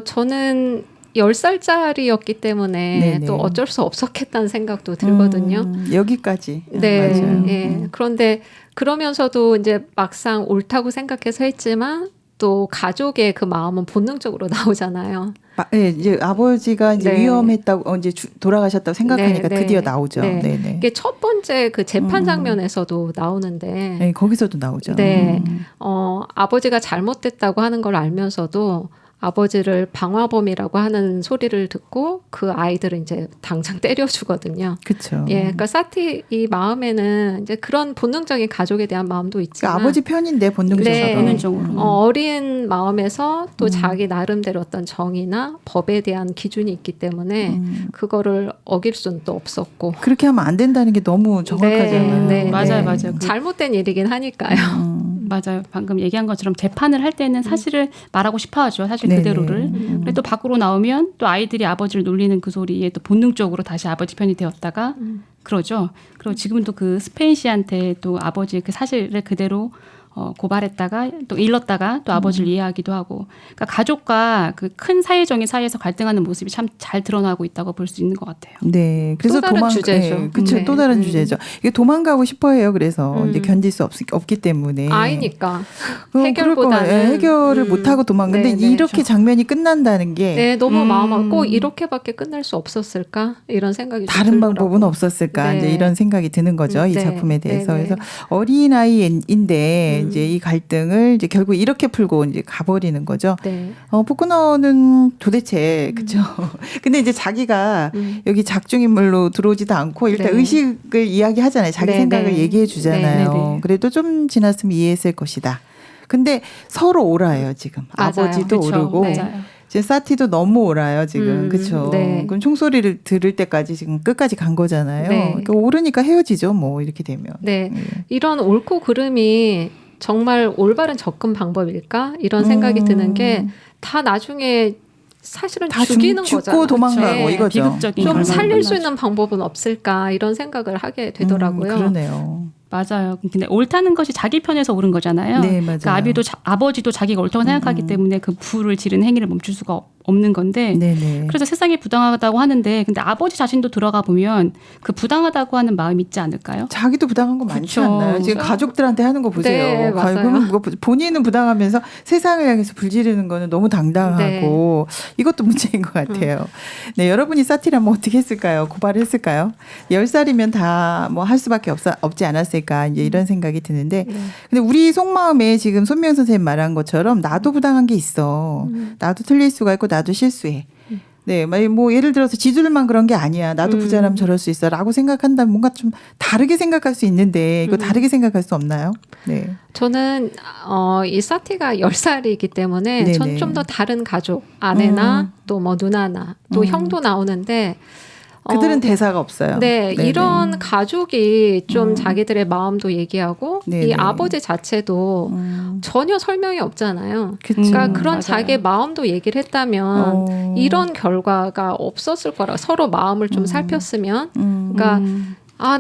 저는 10살짜리였기 때문에 네네. 또 어쩔 수 없었겠다는 생각도 들거든요. 여기까지. 네. 맞아요. 예. 그런데 그러면서도 이제 막상 옳다고 생각해서 했지만 또 가족의 그 마음은 본능적으로 나오잖아요. 네, 이제 아버지가 이제 네. 위험했다고 이제 돌아가셨다고 생각하니까 네, 네. 드디어 나오죠. 네. 네, 네. 이게 첫 번째 그 재판 장면에서도 나오는데 네, 거기서도 나오죠. 네. 아버지가 잘못됐다고 하는 걸 알면서도 아버지를 방화범이라고 하는 소리를 듣고 그 아이들은 이제 당장 때려주거든요. 그렇죠. 예, 그러니까 사티 이 마음에는 이제 그런 본능적인 가족에 대한 마음도 있지만 그러니까 아버지 편인데 본능적으로. 네. 본능적으로. 어린 마음에서 또 자기 나름대로 어떤 정의나 법에 대한 기준이 있기 때문에 그거를 어길 수는 또 없었고. 그렇게 하면 안 된다는 게 너무 정확하잖아요. 네, 네, 맞아요, 네. 맞아요. 잘못된 일이긴 하니까요. 맞아요. 방금 얘기한 것처럼 재판을 할 때는 사실을 말하고 싶어하죠. 사실 네네. 그대로를. 근데 또 밖으로 나오면 또 아이들이 아버지를 놀리는 그 소리에 또 본능적으로 다시 아버지 편이 되었다가 그러죠. 그리고 지금은 또 그 스페인 씨한테 또 아버지의 그 사실을 그대로 고발했다가 또 일렀다가 또 아버지를 이해하기도 하고, 그러니까 가족과 그 큰 사회적인 사이에서 갈등하는 모습이 참 잘 드러나고 있다고 볼 수 있는 것 같아요. 네, 그래서 또 다른 주제죠. 네, 그렇죠. 네. 또 다른 주제죠. 이게 도망가고 싶어해요. 그래서 이제 견딜 수 없기 때문에 아이니까 그럴 거예요. 해결보다는 해결을 못 하고 도망가는데 네, 네. 이렇게 장면이 끝난다는 게 네, 너무 마음 꼭 이렇게밖에 끝날 수 없었을까 이런 생각이 좀 다른 들더라고요. 방법은 없었을까 네. 이제 이런 생각이 드는 거죠. 이 네. 작품에 대해서. 네, 네. 그래서 어린 아이인데 이제 이 갈등을 이제 결국 이렇게 풀고 이제 가버리는 거죠. 네. 포크너는 도대체 그죠. 근데 이제 자기가 여기 작중인물로 들어오지도 않고 일단 네. 의식을 이야기하잖아요. 자기 네, 생각을 네. 얘기해 주잖아요. 네, 네. 그래도 좀 지났으면 이해했을 것이다. 근데 서로 옳아요 지금. 맞아요. 아버지도 그렇죠. 오르고 맞아요. 지금 사티도 너무 옳아요 지금. 그렇죠. 네. 그럼 총소리를 들을 때까지 지금 끝까지 간 거잖아요. 네. 그러니까 오르니까 헤어지죠. 뭐 이렇게 되면. 네. 이런 옳고 그름이 정말 올바른 접근 방법일까? 이런 생각이 드는 게 다 나중에 사실은 다 죽이는 죽고 거잖아요. 도망가고 네. 이거죠. 비극적인 좀 결과로 살릴 수 끝나죠. 있는 방법은 없을까? 이런 생각을 하게 되더라고요. 그러네요. 맞아요. 근데 옳다는 것이 자기 편에서 옳은 거잖아요. 네, 맞아요. 그러니까 아버지도 자기가 옳다고 생각하기 때문에 그 불을 지른 행위를 멈출 수가 없는 건데. 네네. 그래서 세상이 부당하다고 하는데, 근데 아버지 자신도 들어가 보면 그 부당하다고 하는 마음이 있지 않을까요? 자기도 부당한 거 많지 그쵸. 않나요? 지금 가족들한테 하는 거 보세요. 네, 맞아요. 그러면 본인은 부당하면서 세상을 향해서 불지르는 거는 너무 당당하고 이것도 문제인 것 같아요. 네, 여러분이 사티라면 어떻게 했을까요? 고발했을까요? 10살이면 다 뭐 할 수밖에 없지 않았을까 이제 이런 생각이 드는데 근데 우리 속마음에 지금 손미영 선생님 말한 것처럼 나도 부당한 게 있어. 나도 틀릴 수가 있고 나도 실수해. 네, 뭐 예를 들어서 지들만 그런 게 아니야. 나도 부자라면 저럴 수 있어라고 생각한다면 뭔가 좀 다르게 생각할 수 있는데 이거 다르게 생각할 수 없나요? 네. 저는 이 사티가 10살이기 때문에 네네. 전 좀 더 다른 가족, 아내나 또 뭐 누나나 또 형도 나오는데 그들은 대사가 없어요. 네, 네네. 이런 가족이 좀 자기들의 마음도 얘기하고 네네. 이 아버지 자체도 전혀 설명이 없잖아요. 그쵸. 그러니까 그런 맞아요. 자기의 마음도 얘기를 했다면 이런 결과가 없었을 거라 서로 마음을 좀 살폈으면 그러니까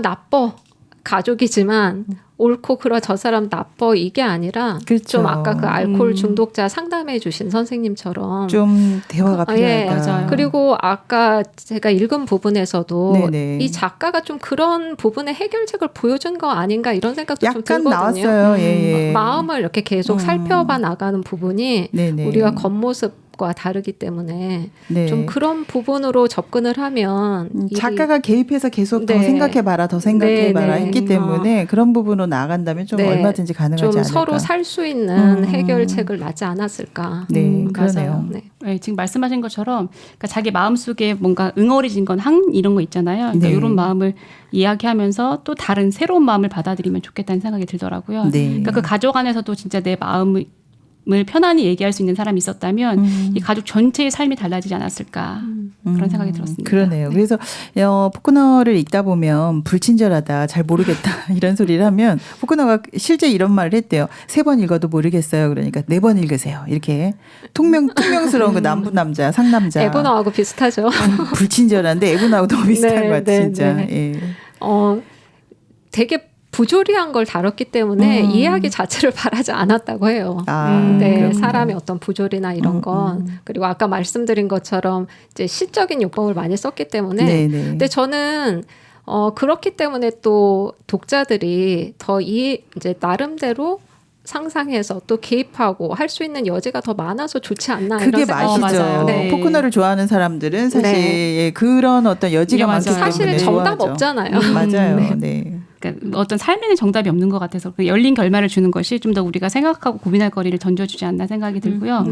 나빠 가족이지만 옳고 그러 저 사람 나빠 이게 아니라 그렇죠. 좀 아까 그 알코올 중독자 상담해 주신 선생님처럼 좀 대화가 예. 필요하다. 맞아요. 그리고 아까 제가 읽은 부분에서도 네네. 이 작가가 좀 그런 부분의 해결책을 보여준 거 아닌가 이런 생각도 좀 약간 들거든요. 나왔어요. 예, 예. 마음을 이렇게 계속 살펴봐 나가는 부분이 네네. 우리가 겉모습과 다르기 때문에 네. 좀 그런 부분으로 접근을 하면 일이- 작가가 개입해서 계속 더 네. 생각해봐라, 더 생각해봐라 네, 네. 했기 때문에 그런 부분으로 나아간다면 좀 네. 얼마든지 가능하지 좀 않을까. 서로 살 수 있는 해결책을 나지 않았을까. 네, 맞아요. 그러네요. 네. 네, 네, 지금 말씀하신 것처럼 그러니까 자기 마음속에 뭔가 응어리진 건 이런 거 있잖아요. 그러니까 네. 이런 마음을 이야기하면서 또 다른 새로운 마음을 받아들이면 좋겠다는 생각이 들더라고요. 네. 그러니까 그 가족 안에서도 진짜 내 마음을 편안히 얘기할 수 있는 사람이 있었다면 이 가족 전체의 삶이 달라지지 않았을까 그런 생각이 들었습니다. 그러네요. 네. 그래서 포크너를 읽다 보면 불친절하다, 잘 모르겠다 이런 소리를 하면 포크너가 실제 이런 말을 했대요. 3번 읽어도 모르겠어요. 그러니까 4번 읽으세요. 이렇게 퉁명스러운 그 남부 남자, 상남자. 에보너하고 비슷하죠. 불친절한데 에보너하고 너무 비슷한 네, 것 같아 네, 진짜. 네. 예. 되게 부조리한 걸 다뤘기 때문에 이해하기 자체를 바라지 않았다고 해요. 네, 그렇군요. 사람의 어떤 부조리나 이런 건 그리고 아까 말씀드린 것처럼 이제 시적인 요법을 많이 썼기 때문에 네네. 근데 저는 그렇기 때문에 또 독자들이 더 이제 나름대로 상상해서 또 개입하고 할 수 있는 여지가 더 많아서 좋지 않나 그게 이런 생각이 맛이죠. 맞아요. 네. 포크너를 좋아하는 사람들은 사실 네. 예, 그런 어떤 여지가 예, 많기 맞아요. 때문에 사실은 정답 좋아하죠. 없잖아요. 맞아요. 네. 네. 그러니까 어떤 삶에는 정답이 없는 것 같아서 그 열린 결말을 주는 것이 좀 더 우리가 생각하고 고민할 거리를 던져주지 않나 생각이 들고요.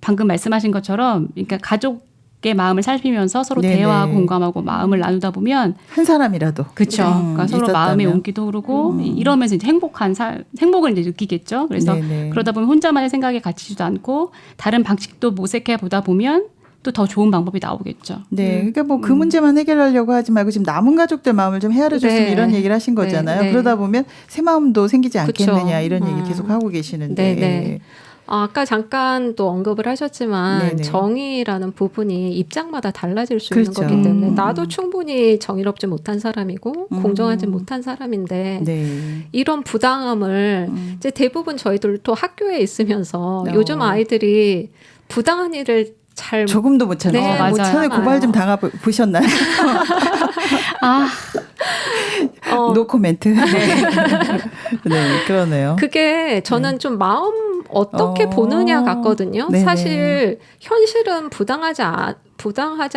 방금 말씀하신 것처럼 그러니까 가족의 마음을 살피면서 서로 네네. 대화하고 공감하고 마음을 나누다 보면 한 사람이라도 그렇죠. 그러니까 서로 있었다면. 마음의 온기도 흐르고 이러면서 이제 행복을 이제 느끼겠죠. 그래서 네네. 그러다 보면 혼자만의 생각에 갇히지도 않고 다른 방식도 모색해 보다 보면 또 더 좋은 방법이 나오겠죠. 네, 그러니까 뭐 그 문제만 해결하려고 하지 말고 지금 남은 가족들 마음을 좀 헤아려 줬으면 네. 이런 얘기를 하신 거잖아요. 네, 네. 그러다 보면 새 마음도 생기지 않겠느냐 그쵸. 이런 얘기 계속 하고 계시는데. 네, 네. 아까 잠깐 또 언급을 하셨지만 네네. 정의라는 부분이 입장마다 달라질 수 그렇죠. 있는 거기 때문에 나도 충분히 정의롭지 못한 사람이고 음. 공정하지 못한 사람인데 네. 이런 부당함을 이제 대부분 저희들도 학교에 있으면서 어. 요즘 아이들이 부당한 일을 잘 조금도 못 참죠. 네, 맞아요. 전에 고발 좀 당해 보셨나요? 아, 노 코멘트. 네, 그러네요. 그게 저는 좀 마음 어떻게 보느냐 같거든요. 네네. 사실 현실은 부당하지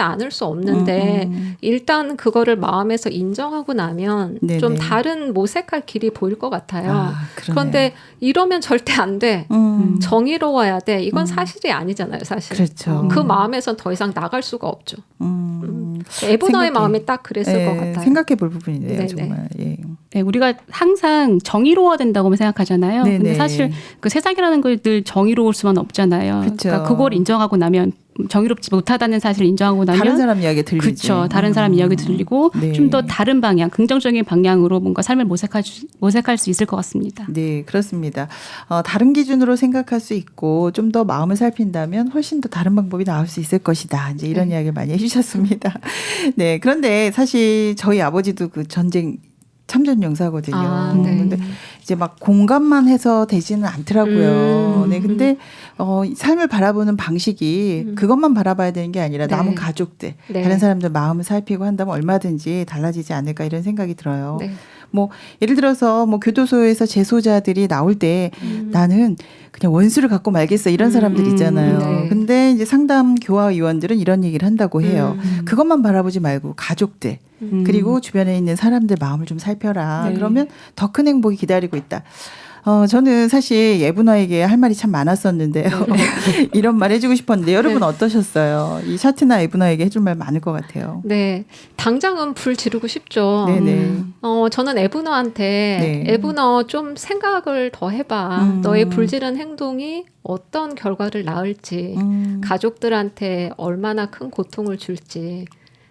않을 수 없는데 일단 그거를 마음에서 인정하고 나면 네네. 좀 다른 모색할 길이 보일 것 같아요. 그러네요. 그런데 이러면 절대 안 돼. 정의로워야 돼. 이건 사실이 아니잖아요, 사실. 그렇죠. 그 마음에선 더 이상 나갈 수가 없죠. 에보너의 생각해- 마음이 딱 그랬을 것 같아요. 생각해 볼 부분이네요, 네네. 정말. 예. 네, 우리가 항상 정의로워야 된다고만 생각하잖아요. 네네. 근데 사실 그 세상이라는 걸 늘 정의로울 수만 없잖아요. 그쵸. 그러니까 그걸 인정하고 나면 정의롭지 못하다는 사실을 인정하고 나면 다른 사람 이야기 들리지. 그렇죠. 다른 사람 이야기 들리고 네. 좀 더 다른 방향, 긍정적인 방향으로 뭔가 삶을 모색할 수 있을 것 같습니다. 네, 그렇습니다. 다른 기준으로 생각할 수 있고 좀 더 마음을 살핀다면 훨씬 더 다른 방법이 나올 수 있을 것이다. 이제 이런 이야기를 많이 해주셨습니다. 네, 그런데 사실 저희 아버지도 그 전쟁 참전 용사거든요. 아, 네. 근데 이제 막 공감만 해서 되지는 않더라고요. 네, 근데 삶을 바라보는 방식이 그것만 바라봐야 되는 게 아니라 네. 남은 가족들, 네. 다른 사람들 마음을 살피고 한다면 얼마든지 달라지지 않을까 이런 생각이 들어요. 네. 뭐 예를 들어서 뭐 교도소에서 재소자들이 나올 때 나는 그냥 원수를 갖고 말겠어 이런 사람들 있잖아요. 네. 근데 이제 상담 교화위원들은 이런 얘기를 한다고 해요. 그것만 바라보지 말고 가족들 그리고 주변에 있는 사람들 마음을 좀 살펴라. 네. 그러면 더 큰 행복이 기다리고 있다. 저는 사실 예분아에게 할 말이 참 많았었는데요. 이런 말 해주고 싶었는데 여러분 네. 어떠셨어요? 이 샤트나 예분아에게 해줄 말 많을 것 같아요. 네. 당장은 불 지르고 싶죠. 네네. 저는 에브너한테 네. 에브너 좀 생각을 더 해봐. 너의 불지른 행동이 어떤 결과를 낳을지, 가족들한테 얼마나 큰 고통을 줄지,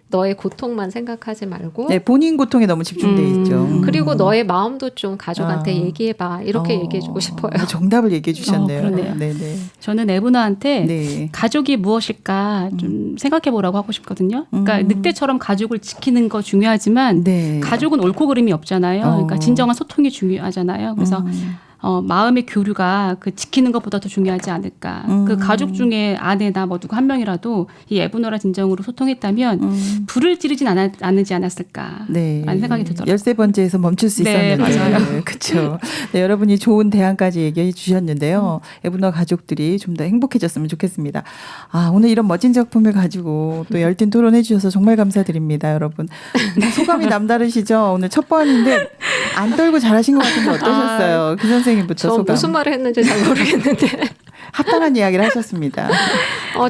너의 고통만 생각하지 말고, 네, 본인 고통에 너무 집중돼 있죠. 그리고 너의 마음도 좀 가족한테 아. 얘기해봐. 이렇게 얘기해주고 싶어요. 정답을 얘기해 주셨네요. 그러네요. 네네. 저는 에브너한테 네. 가족이 무엇일까 좀 생각해 보라고 하고 싶거든요. 그러니까 늑대처럼 가족을 지키는 거 중요하지만 네. 가족은 옳고 그름이 없잖아요. 그러니까 진정한 소통이 중요하잖아요. 그래서 마음의 교류가 그 지키는 것보다 더 중요하지 않을까. 그 가족 중에 아내나 뭐 누구 한 명이라도 이 에브너라 진정으로 소통했다면 불을 지르진 않지 않았을까. 네. 라는 생각이 들더라고요. 13번째에서 멈출 수 네, 있었는데. 맞아요. 그렇죠. 네, 여러분이 좋은 대안까지 얘기해 주셨는데요. 에브너 가족들이 좀 더 행복해졌으면 좋겠습니다. 오늘 이런 멋진 작품을 가지고 또 열띤 토론해 주셔서 정말 감사드립니다, 여러분. 소감이 남다르시죠? 오늘 첫 번인데 안 떨고 잘하신 것 같은데 어떠셨어요? 그 선생님부터 저 소감. 무슨 말을 했는지 잘 모르겠는데. 합당한 이야기를 하셨습니다.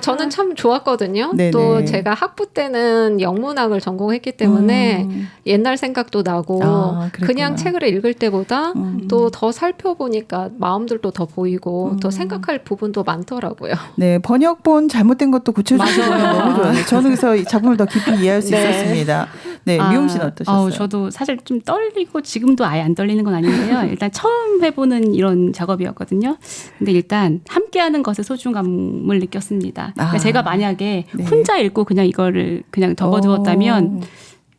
저는 참 좋았거든요. 네네. 또 제가 학부 때는 영문학을 전공했기 때문에 옛날 생각도 나고 그랬구나. 그냥 책을 읽을 때보다 또 더 살펴보니까 마음들도 더 보이고 또 생각할 부분도 많더라고요. 네, 번역본 잘못된 것도 고쳐주시는 건 너무 좋아요. 저는 그래서 이 작품을 더 깊이 이해할 수 네. 있었습니다. 네, 미용 씨는 어떠셨어요? 저도 사실 좀 떨리고 지금도 아예 안 떨리는 건 아닌데요. 일단 처음 해보는 이런 작업이었거든요. 근데 일단 함께하는 것의 소중함을 느꼈습니다. 그러니까 제가 만약에 네. 혼자 읽고 그냥 이거를 그냥 접어두었다면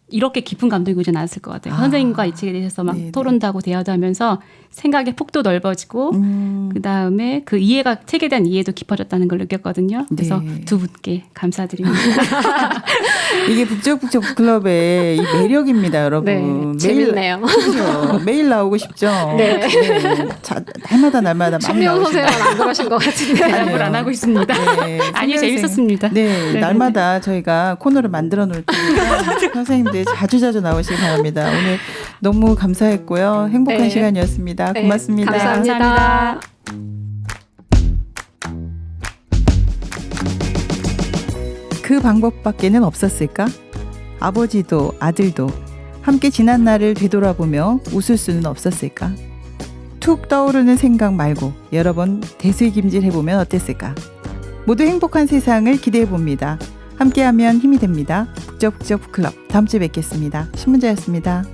이렇게 깊은 감동이 오진 않았을 것 같아요. 선생님과 이 책에 대해서 막 네네. 토론도 하고 대화도 하면서 생각의 폭도 넓어지고 그다음에 그 이해가 책에 대한 이해도 깊어졌다는 걸 느꼈거든요. 그래서 네. 두 분께 감사드립니다. 이게 북적북적 북클럽의 이 매력입니다, 여러분. 네, 재밌네요. 그렇죠. 매일 나오고 싶죠. 네. 날마다 많이 천명 나오시죠. 선생은 안 그러신 것 같은데. 대답을 안 하고 있습니다. 네, 아니요, 선생님. 재밌었습니다. 네, 네, 날마다 저희가 코너를 만들어 놓을 테니까 선생님들 자주 나오시기 바랍니다. 오늘 너무 감사했고요. 행복한 네. 시간이었습니다. 네, 고맙습니다. 감사합니다. 그 방법밖에는 없었을까? 아버지도 아들도 함께 지난 날을 되돌아보며 웃을 수는 없었을까? 툭 떠오르는 생각 말고 여러 번 되새김질 해보면 어땠을까? 모두 행복한 세상을 기대해봅니다. 함께하면 힘이 됩니다. 북적북적 북클럽 다음 주에 뵙겠습니다. 신문자였습니다.